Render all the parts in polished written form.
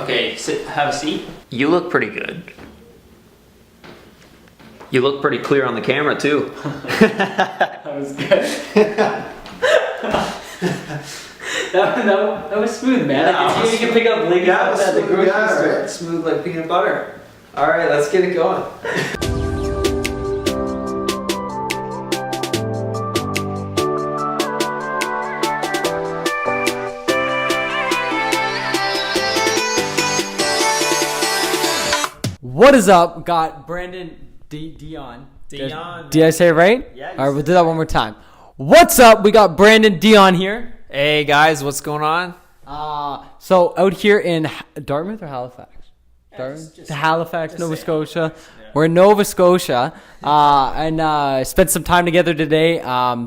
Okay, sit, have a seat. You look pretty good. You look pretty clear on the camera too. That was good. that was smooth, man. Yeah, you can pick up ladies at the grocery store. Right. Smooth like peanut butter. All right, let's get it going. What is up? Got Brandon Dion. Dion. Did I say it right? Yeah. All right, we'll do that one more time. What's up? We got Brandon Dion here. Hey guys, what's going on? So out here in Dartmouth or Halifax? Dartmouth? just- To Halifax, just Nova say Scotia. Halifax, yeah. We're in Nova Scotia, and spent some time together today.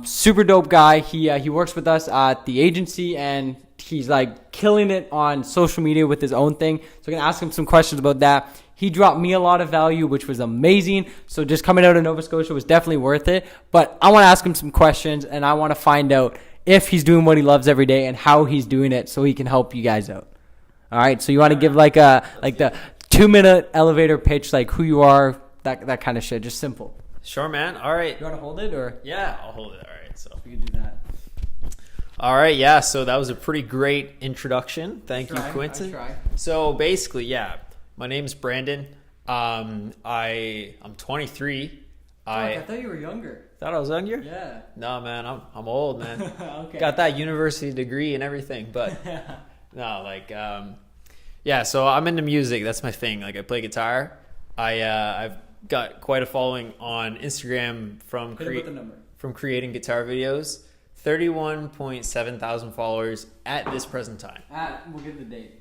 Super dope guy. He works with us at the agency, and he's like killing it on social media with his own thing. So we're gonna ask him some questions about that. He dropped me a lot of value, which was amazing. So just coming out of Nova Scotia was definitely worth it. But I want to ask him some questions, and I want to find out if he's doing what he loves every day and how he's doing it, so he can help you guys out. All right. So you want to give like the 2-minute elevator pitch, like who you are, that kind of shit, just simple. Sure, man. All right. You want to hold it or? Yeah, I'll hold it. All right. So We can do that. All right, yeah. So that was a pretty great introduction. Thank you, I'll Quenten. try. So basically, yeah, my name's Brandon. I'm 23. I thought you were younger. Thought I was younger. Yeah. No, man, I'm old, man. Okay. Got that university degree and everything, but no, like, yeah. So I'm into music. That's my thing. Like, I play guitar. I've got quite a following on Instagram from Hit him with the number. creating guitar videos. 31.7 thousand followers at this present time. We'll give the date.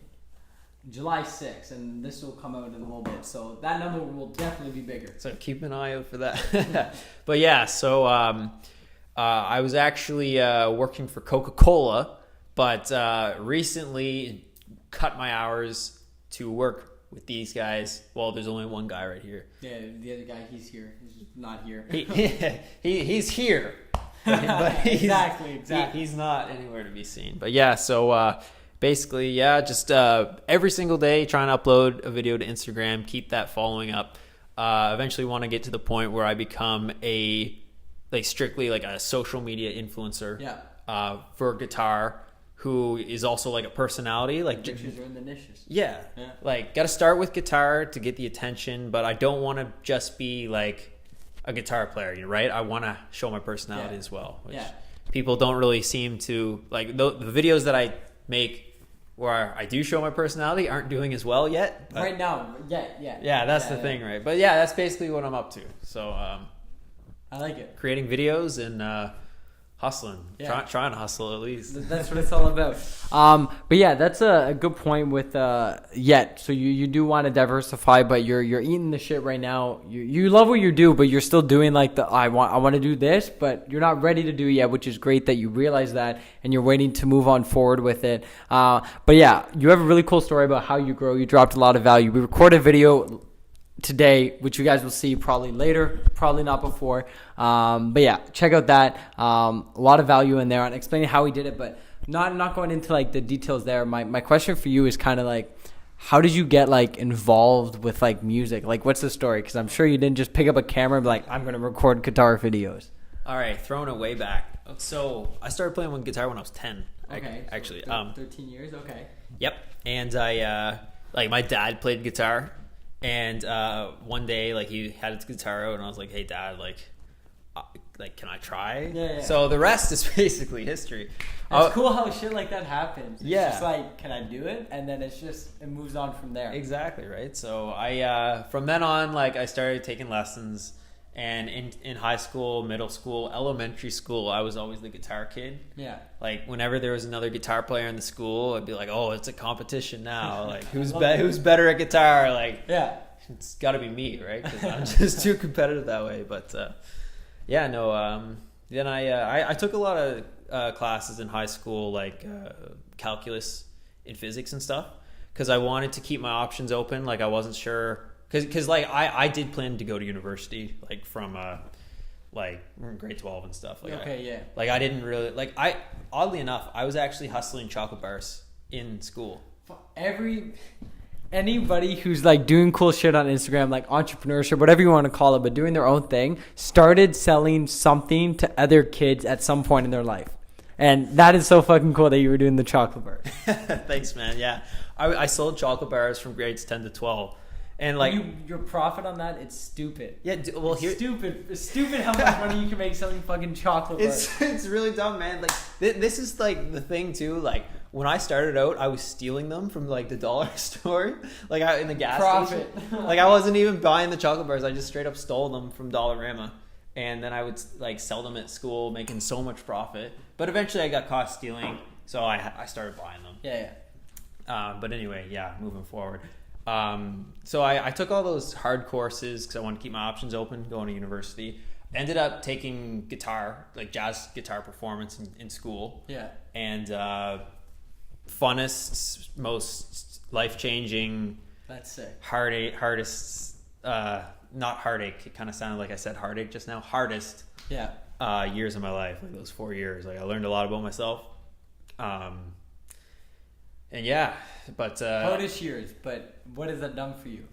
July 6th, and this will come out in a little bit. So that number will definitely be bigger. So keep an eye out for that. But yeah, so I was actually working for Coca-Cola, but recently cut my hours to work with these guys. Well, there's only one guy right here. Yeah, the other guy, he's here. He's not here. He's here. But Exactly. He's not anywhere to be seen. But yeah, so basically, yeah, just every single day trying to upload a video to Instagram, keep that following up. Eventually want to get to the point where I become strictly like a social media influencer. Yeah. For guitar, who is also like a personality. Like Pictures are in the niches. yeah. Yeah. Like got to start with guitar to get the attention, but I don't want to just be like a guitar player, right? I want to show my personality as well, which people don't really seem to like. The videos that I make where I do show my personality aren't doing as well yet. Right now, yeah. Yeah, that's the thing, right? But yeah, that's basically what I'm up to. So I like it. creating videos and hustling, trying to hustle at least. That's what it's all about. But yeah, that's a good point with So you do want to diversify, but you're eating the shit right now. You love what you do, but you're still doing like I want to do this, but you're not ready to do yet, which is great that you realize that and you're waiting to move on forward with it. But yeah, you have a really cool story about how you grow. You dropped a lot of value. We recorded a video today, which you guys will see probably later, probably not before. But yeah, check out that. A lot of value in there on explaining how he did it, but not going into like the details there. My question for you is kind of like, how did you get like involved with like music? Like, what's the story? Because I'm sure you didn't just pick up a camera and be like, I'm going to record guitar videos. All right, throwing it way back. So I started playing guitar when I was 10. Okay. Actually, 13 years. Okay. Yep. And I like my dad played guitar, and one day like he had his guitar out, and I was like, "Hey, Dad, like can I try?" Yeah. So the rest is basically history. It's cool how shit like that happens. It's Yeah. just like, can I do it? And then it moves on from there. Exactly, right? So I from then on, like I started taking lessons, and in high school, middle school, elementary school, I was always the guitar kid. Yeah. Like whenever there was another guitar player in the school, I'd be like, "Oh, it's a competition now. Like who's better at guitar?" Like Yeah. it's got to be me, right? Because I'm just too competitive that way. But yeah, no. Then I took a lot of classes in high school, like calculus in physics and stuff, because I wanted to keep my options open. Like I wasn't sure, because like I did plan to go to university, like from like grade 12 and stuff. Like Like I didn't really like oddly enough, I was actually hustling chocolate bars in school. anybody who's like doing cool shit on Instagram, like entrepreneurship, whatever you want to call it, but doing their own thing, started selling something to other kids at some point in their life. And that is so fucking cool that you were doing the chocolate bars. Thanks, man. Yeah. I sold chocolate bars from grades 10 to 12. And like your profit on that, it's stupid. Yeah, well, it's stupid how much money you can make selling fucking chocolate bars. It's really dumb, man. Like this is like the thing too. Like when I started out, I was stealing them from like the dollar store, like out in the gas station. Like I wasn't even buying the chocolate bars. I just straight up stole them from Dollarama, and then I would like sell them at school, making so much profit. But eventually, I got caught stealing, so I started buying them. Yeah. But anyway, yeah, moving forward. So I took all those hard courses because I wanted to keep my options open going to university. Ended up taking guitar, like jazz guitar performance in school. Yeah. And funnest, most life-changing, that's sick. hardest, not heartache. It kind of sounded like I said heartache just now. Hardest. Yeah. Years of my life, like those 4 years. Like I learned a lot about myself. And yeah, but hardest years. But what has that done for you?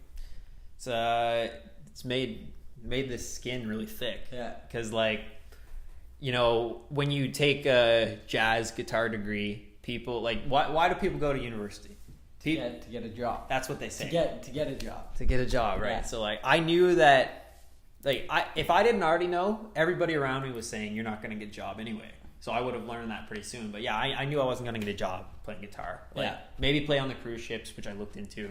It's made this skin really thick. Yeah. Because like, you know, when you take a jazz guitar degree, people like why do people go to university? To get a job. That's what they say. To get a job. To get a job, right? Yeah. So like, I knew that, like, if I didn't already know, everybody around me was saying you're not going to get a job anyway. So I would have learned that pretty soon. But yeah, I knew I wasn't going to get a job playing guitar. Like maybe play on the cruise ships, which I looked into,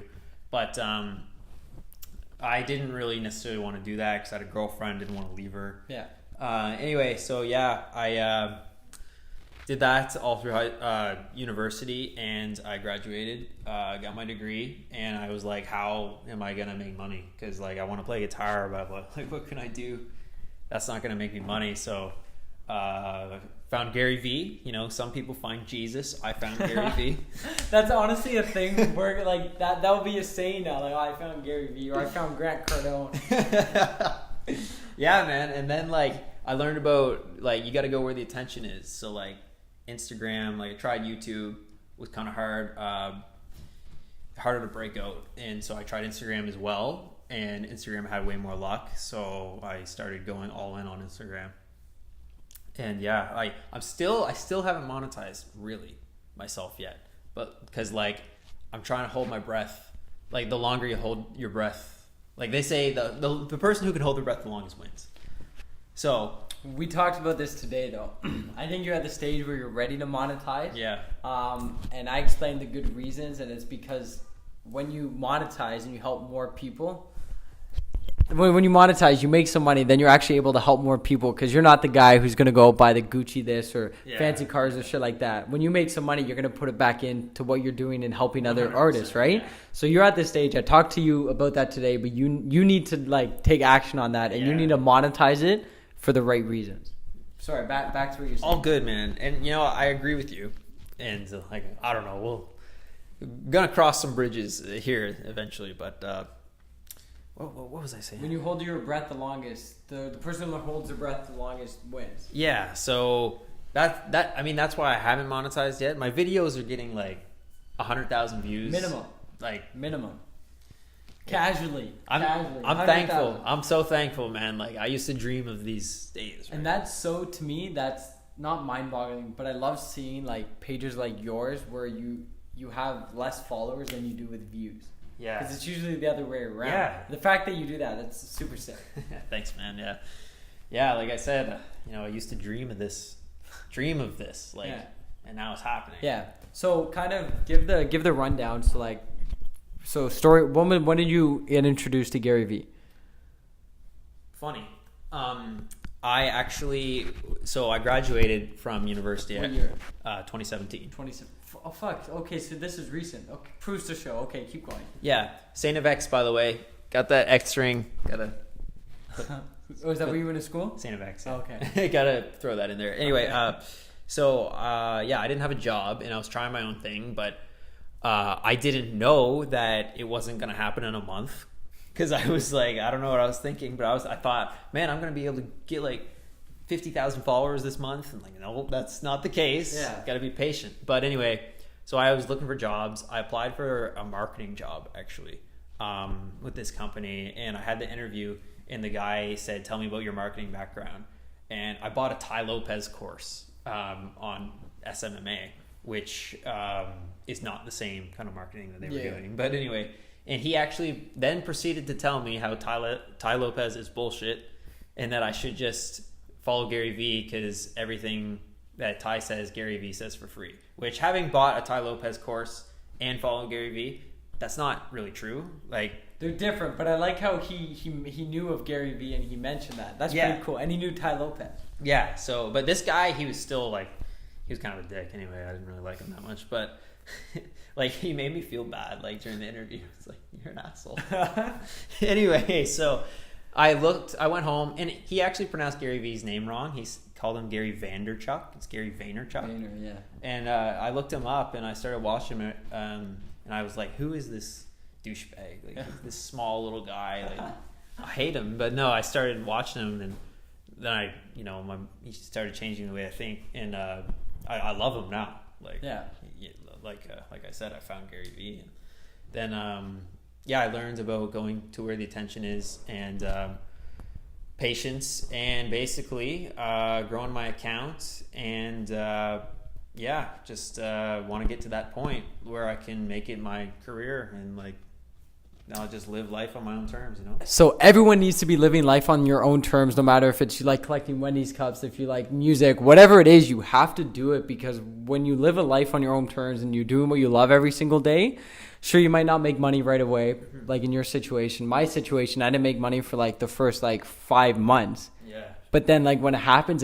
but I didn't really necessarily want to do that because I had a girlfriend, didn't want to leave her. Yeah. Anyway, so yeah, I did that all through university, and I graduated, got my degree, and I was like, how am I gonna make money? Because like I want to play guitar, but what can I do? That's not gonna make me money. So found Gary V. You know, some people find Jesus. I found Gary V. That's honestly a thing where like that would be a saying now. Like, oh, I found Gary V. or I found Grant Cardone. Yeah, man. And then like I learned about like you got to go where the attention is. So like Instagram, like I tried YouTube, was kind of hard, harder to break out, and so I tried Instagram as well. And Instagram had way more luck, so I started going all in on Instagram. And yeah, I still haven't monetized really myself yet, but because like I'm trying to hold my breath. Like the longer you hold your breath, like they say, the person who can hold their breath the longest wins. So we talked about this today, though. I think you're at the stage where you're ready to monetize. Yeah. And I explained the good reasons, and it's because when you monetize and you help more people. When you monetize, you make some money, then you're actually able to help more people because you're not the guy who's going to go buy the Gucci this or fancy cars or shit like that. When you make some money, you're going to put it back into what you're doing and helping other artists, right? Yeah. So you're at this stage. I talked to you about that today, but you need to like take action on that, and you need to monetize it for the right reasons. Sorry, back to what you're saying. All good, man. And you know, I agree with you. And like, I don't know, we're going to cross some bridges here eventually, but what was I saying? When you hold your breath the longest, the person that holds their breath the longest wins. Yeah, so that I mean that's why I haven't monetized yet. My videos are getting like 100,000 views minimum. Like minimum. Casually. I'm thankful. I'm so thankful, man. Like I used to dream of these days. Right? And that's so, to me, that's not mind-boggling, but I love seeing like pages like yours where you have less followers than you do with views. Yeah. Because it's usually the other way around. Yeah. The fact that you do that, that's super sick. Thanks, man. Yeah. Yeah, like I said, you know, I used to dream of this, like, and now it's happening. Yeah. So kind of give the rundown. So like, story. When did you get introduced to Gary V? Funny. I graduated from university. What year? 2017. 2017. Oh fuck. Okay, so this is recent. Okay, proves to show. Okay, keep going. Yeah, Saint of X, by the way. Got that X ring. Gotta. Oh, is that where you went to school? Saint of X. Yeah. Oh, okay. Gotta throw that in there. Anyway, I didn't have a job and I was trying my own thing, but I didn't know that it wasn't gonna happen in a month. Because I was like, I don't know what I was thinking, but I thought, man, I'm gonna be able to get like 50,000 followers this month. And like, no, that's not the case. Yeah. Got to be patient. But anyway, So I was looking for jobs. I applied for a marketing job actually with this company, and I had the interview, and the guy said, "Tell me about your marketing background." And I bought a Tai Lopez course on SMMA, which is not the same kind of marketing that they were doing. But anyway, and he actually then proceeded to tell me how Tai Lopez is bullshit, and that I should just follow Gary Vee because everything that Tai says, Gary Vee says for free. Which, having bought a Tai Lopez course and following Gary Vee, that's not really true. Like, they're different, but I like how he knew of Gary Vee and he mentioned that. That's pretty cool. And he knew Tai Lopez. Yeah. So, but this guy, he was still like, he was kind of a dick anyway. I didn't really like him that much, but like, he made me feel bad. Like, during the interview, it's like, you're an asshole. Anyway, so I went home, and he actually pronounced Gary Vee's name wrong. He's called him Gary Vanderchuk. It's Gary Vaynerchuk. Vayner, yeah. And I looked him up, and I started watching it, and I was like, who is this douchebag? Like, this small little guy. Like, I hate him. But no, I started watching him, and then he started changing the way I think, and I love him now. Like, like I said, I found Gary Vee, and then I learned about going to where the attention is, and patience, and basically growing my account, and just want to get to that point where I can make it my career, and like, I'll just live life on my own terms, you know? So everyone needs to be living life on your own terms, no matter if it's you like collecting Wendy's cups, if you like music, whatever it is, you have to do it, because when you live a life on your own terms and you're doing what you love every single day, sure, you might not make money right away, like in your situation. My situation, I didn't make money for like the first like 5 months. Yeah. But then like when it happens,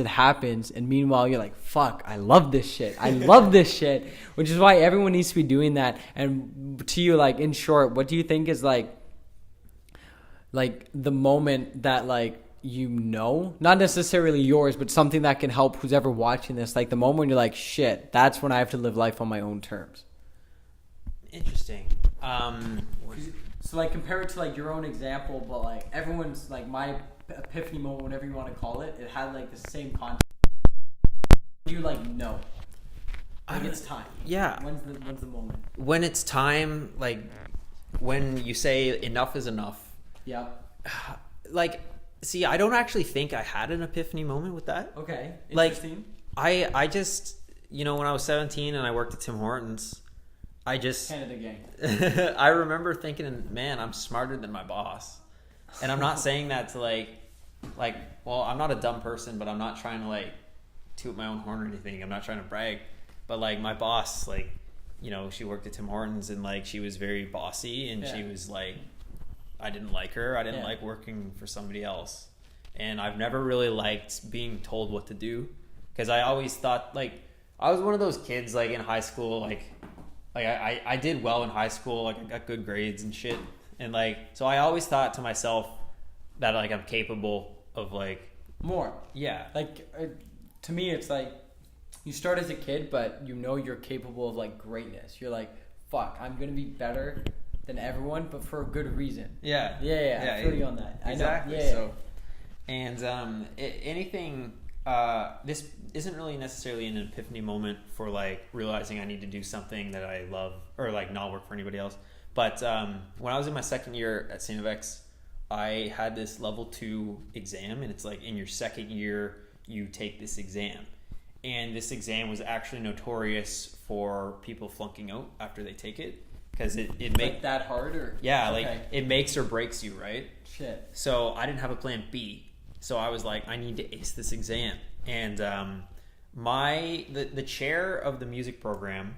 and meanwhile you're like, fuck, I love this shit. I love this shit. Which is why everyone needs to be doing that. And to you, like, in short, what do you think is like the moment that like, not necessarily yours, but something that can help who's ever watching this, like the moment when you're like, shit, that's when I have to live life on my own terms? Interesting. So like, compare it to like your own example, but like everyone's like, my epiphany moment, whatever you want to call it, it had like the same concept. You like, no, like it's time. Yeah. When's the moment? When it's time, like when you say enough is enough. Yeah. Like, see, I don't actually think I had an epiphany moment with that. Okay. Interesting. Like, I just, when I was 17 and I worked at Tim Hortons, I just Canada gang. I remember thinking, man, I'm smarter than my boss. And I'm not saying that to like, well, I'm not a dumb person, but I'm not trying to like toot my own horn or anything. I'm not trying to brag, but like my boss, like, she worked at Tim Hortons, and like she was very bossy, and she was like, I didn't like her. I didn't like working for somebody else. And I've never really liked being told what to do, because I always thought, like, I was one of those kids like in high school, like I did well in high school, like I got good grades and shit. And like, so I always thought to myself that like I'm capable of like more. Yeah. Like to me, it's like you start as a kid, but you're capable of like greatness. You're like, fuck, I'm gonna be better than everyone, but for a good reason. Yeah. I feel you on that. Exactly. I know. So, and anything. This isn't really necessarily an epiphany moment for like realizing I need to do something that I love, or like not work for anybody else. But when I was in my second year at Saint I had this level 2 exam, and it's like in your second year you take this exam, and this exam was actually notorious for people flunking out after they take it, because it makes like that hard, or like it makes or breaks you, right? Shit. So I didn't have a plan B, so I was like, I need to ace this exam, and the chair of the music program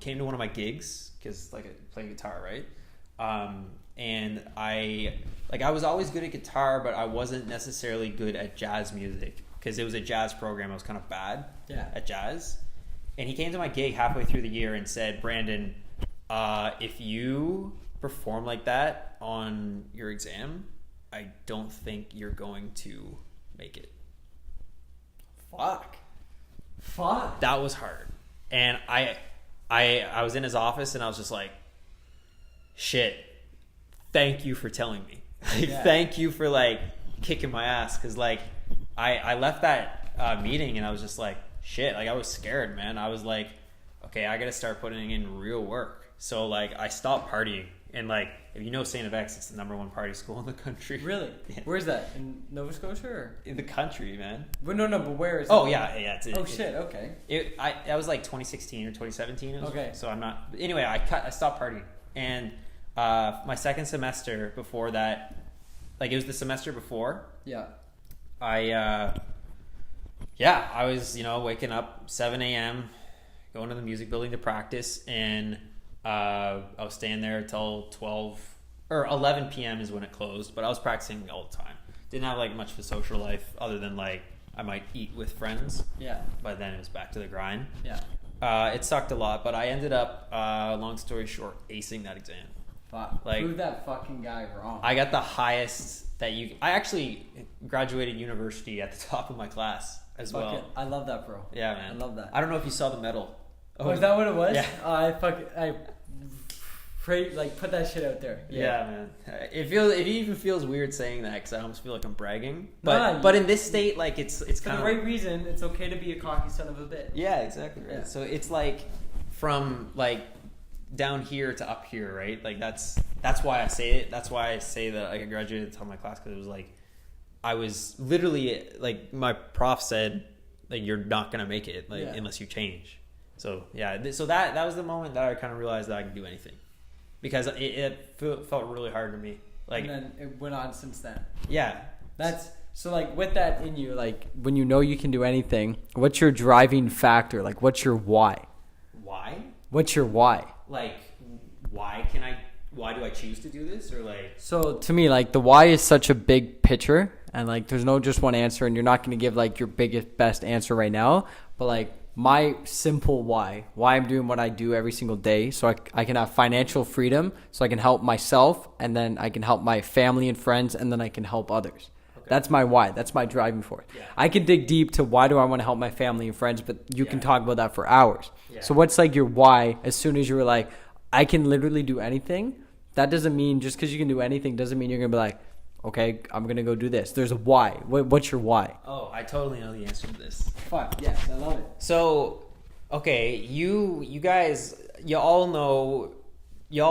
came to one of my gigs, because like I play guitar, right? And I was always good at guitar, but I wasn't necessarily good at jazz music, because it was a jazz program. I was kind of bad at jazz. And he came to my gig halfway through the year and said, Brandon, if you perform like that on your exam, I don't think you're going to make it. Fuck. That was hard. And I was in his office, and I was just like, shit, thank you for telling me. Thank you for like kicking my ass, because like I left that meeting, and I was just like, shit, like I was scared, man. I was like, okay, I got to start putting in real work. So like I stopped partying, and like if you know St. FX, it's the '1 party school in the country. Really? Yeah. Where's that? In Nova Scotia or? In the country, man. But no, but where is it? Oh yeah. Shit. Okay. That was like 2016 or 2017. Okay. So I'm not. Anyway, I stopped partying, and my second semester before that, like it was the semester before. Yeah. I was waking up 7 a.m. going to the music building to practice, and I was staying there till 12 or 11 p.m. is when it closed, but I was practicing all the time. Didn't have like much of a social life other than like I might eat with friends. Yeah. But then it was back to the grind. Yeah. It sucked a lot, but I ended up, long story short, acing that exam. Fuck. Like, prove that fucking guy wrong. I got the highest I actually graduated university at the top of my class as well. I love that, bro. Yeah, man. I love that. I don't know if you saw the medal. Oh, is that what it was? Yeah. I put that shit out there. Yeah, man. It even feels weird saying that because I almost feel like I'm bragging. But in this state, like it's kind of for the right reason. It's okay to be a cocky son of a bitch. Yeah, exactly. Right. Yeah. So it's like from like down here to up here, right? Like that's why I say it. That's why I say that I graduated at the top of my class, because it was like I was literally like my prof said like you're not gonna make it unless you change. So yeah, so that was the moment that I kind of realized that I could do anything, because it felt really hard to me. Like, and then it went on since then. Yeah, that's so like with that in you, like when you know you can do anything, what's your driving factor? Like, what's your why? Why? What's your why? Like, why do I choose to do this? Or like, so to me, like the why is such a big picture, and like there's no just one answer, and you're not going to give like your best answer right now, but like my simple why I'm doing what I do every single day, so I can have financial freedom, so I can help myself, and then I can help my family and friends, and then I can help others. Okay. That's my why. That's my driving force. Yeah. I can dig deep to why do I want to help my family and friends, but you can talk about that for hours. Yeah. So what's like your why? As soon as you were like, I can literally do anything, that doesn't mean just because you can do anything doesn't mean you're going to be like, okay, I'm going to go do this. There's a why. What's your why? Oh, I totally know the answer to this. Fuck, yes, I love it. So, okay, you guys, you all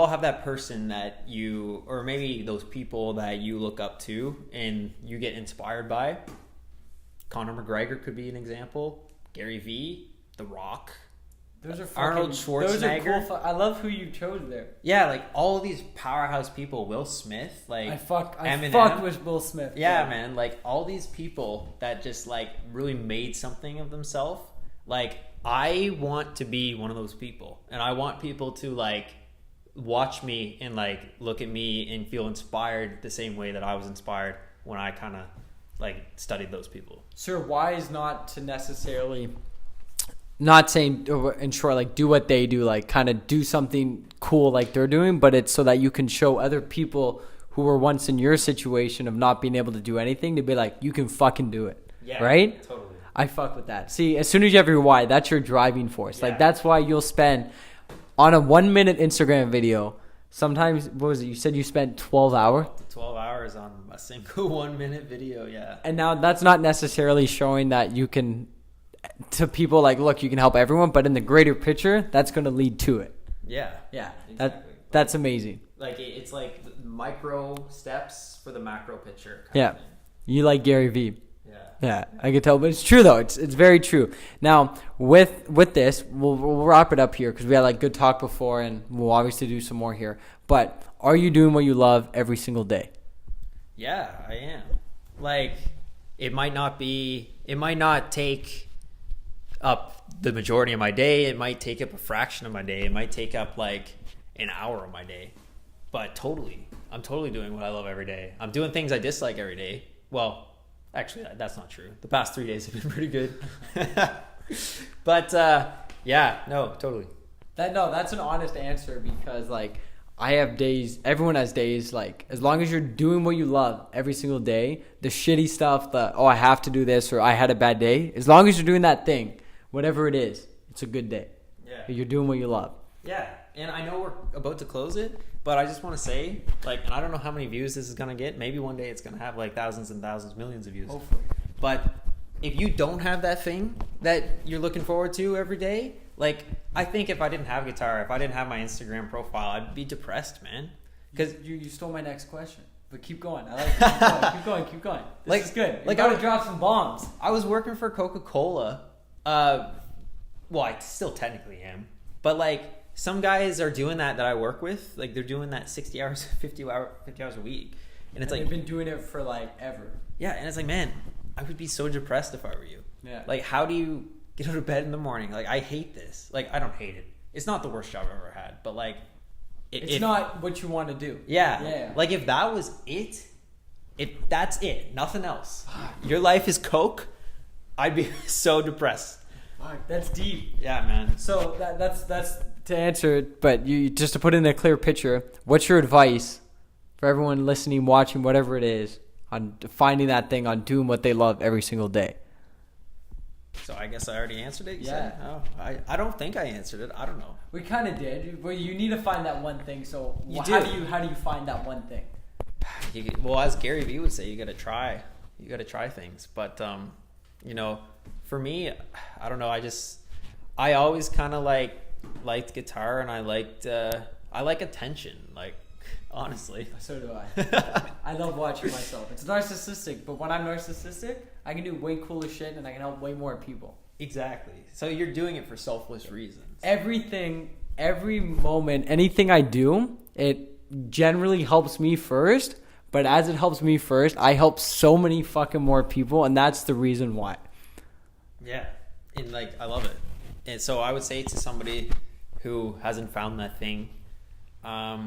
have that person that you, or maybe those people that you look up to and you get inspired by. Conor McGregor could be an example. Gary Vee, The Rock. Those are Arnold Schwarzenegger. Those are cool. I love who you chose there. Yeah, like all of these powerhouse people. Will Smith, like I fucked with Will Smith. Yeah, man, like all these people that just like really made something of themselves. Like I want to be one of those people, and I want people to like watch me and like look at me and feel inspired the same way that I was inspired when I kind of like studied those people. Sir, why is not to necessarily. Not saying in short, like do what they do, like kind of do something cool like they're doing, but it's so that you can show other people who were once in your situation of not being able to do anything to be like, you can fucking do it. Yeah, right? Totally. I fuck with that. See, as soon as you have your why, that's your driving force. Yeah. Like that's why you'll spend on a 1 minute Instagram video. Sometimes, what was it? You said you spent 12 hours? 12 hours on a single 1 minute video. Yeah. And now that's not necessarily showing that you can, to people like, look, you can help everyone, but in the greater picture, that's going to lead to it. Yeah. Yeah. Exactly. That's amazing. Like it's like micro steps for the macro picture. Yeah. You like Gary Vee. Yeah, I can tell, but it's true though. It's very true. Now with this, we'll wrap it up here because we had like good talk before, and we'll obviously do some more here. But are you doing what you love every single day? Yeah, I am. Like it might not take up the majority of my day. It might take up a fraction of my day. It might take up like an hour of my day. But I'm totally doing what I love every day. I'm doing things I dislike every day. Well, actually, that's not true. The past 3 days have been pretty good. But yeah, no, totally. That's an honest answer because like I have days, everyone has days, like as long as you're doing what you love every single day, the shitty stuff, I have to do this or I had a bad day, as long as you're doing that thing, whatever it is, it's a good day. Yeah. You're doing what you love. Yeah. And I know we're about to close it, but I just want to say, like, and I don't know how many views this is going to get. Maybe one day it's going to have like thousands and thousands, millions of views. Hopefully. But if you don't have that thing that you're looking forward to every day, Like, I think if I didn't have guitar, if I didn't have my Instagram profile, I'd be depressed, man. Because you stole my next question. But keep going. I like it. Keep going. This is good. Like, I would drop some bombs. I was working for Coca-Cola. Well, I still technically am. But, like, some guys are doing that I work with. Like, they're doing that 60 hours, 50 hours a week. And it's like... they've been doing it for, like, ever. Yeah, and it's like, man, I would be so depressed if I were you. Yeah. Like, how do you get out of bed in the morning? Like, I hate this. Like, I don't hate it. It's not the worst job I've ever had. But, like... It's not what you want to do. Yeah. Like, if that was it, that's it. Nothing else. Your life is Coke, I'd be so depressed. Fuck, that's deep. Yeah, man. So that's to answer it, but you just to put in a clear picture, what's your advice for everyone listening, watching, whatever it is, on finding that thing, on doing what they love every single day? So I guess I already answered it. Yeah. Oh, I don't think I answered it. I don't know. We kind of did, but you need to find that one thing. So how do you find that one thing? Well, as Gary Vee would say, you got to try. You got to try things. But you know, for me, I don't know. I always kind of liked guitar, and I like attention. Like, honestly. So do I. I love watching myself. It's narcissistic, but when I'm narcissistic, I can do way cooler shit and I can help way more people. Exactly. So you're doing it for selfless reasons. Every moment, anything I do, it generally helps me first. But as it helps me first, I help so many fucking more people, and that's the reason why. Yeah. And, like, I love it. And so I would say to somebody who hasn't found that thing, I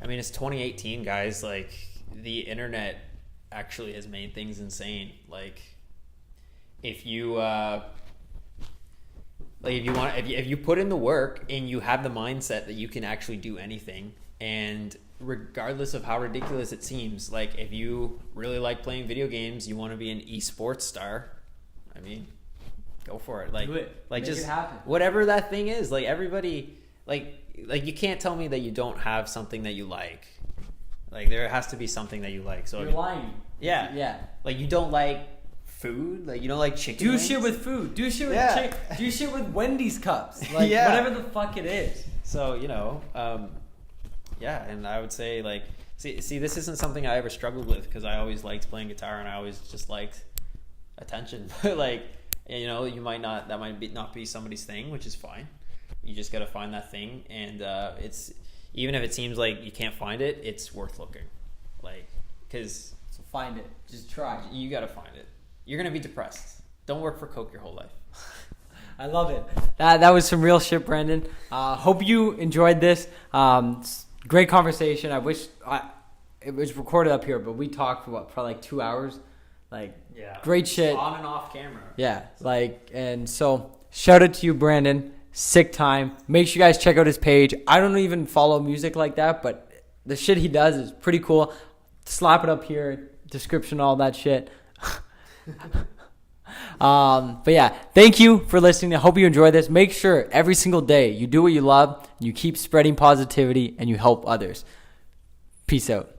mean, it's 2018, guys. Like, the internet actually has made things insane. Like, if you if you put in the work and you have the mindset that you can actually do anything, and regardless of how ridiculous it seems, like, if you really like playing video games, you want to be an esports star, I mean, go for it. Like, do it. Like, make just it happen. Whatever that thing is. Like, everybody, like you can't tell me that you don't have something that you like. Like, there has to be something that you like. So you're lying. Yeah. Like, you don't like food. Like, you don't like chicken Do wings? shit with food. Do shit with chicken. Do shit with Wendy's cups. Like, whatever the fuck it is. So, you know, yeah. And I would say, like, see, this isn't something I ever struggled with, because I always liked playing guitar and I always just liked attention. But, like, you know, that might not be somebody's thing, which is fine. You just got to find that thing, and it's, even if it seems like you can't find it, it's worth looking. Like, because... So find it. Just try. You got to find it. You're going to be depressed. Don't work for Coke your whole life. I love it. That was some real shit, Brandon. Hope you enjoyed this. Great conversation. I wish it was recorded up here, but we talked for probably like 2 hours. Like, great shit. On and off camera. Yeah. Like, and so shout out to you, Brandon. Sick time. Make sure you guys check out his page. I don't even follow music like that, but the shit he does is pretty cool. Slap it up here, description, all that shit. But yeah, thank you for listening. I hope you enjoy this. Make sure every single day you do what you love, you keep spreading positivity, and you help others. Peace out.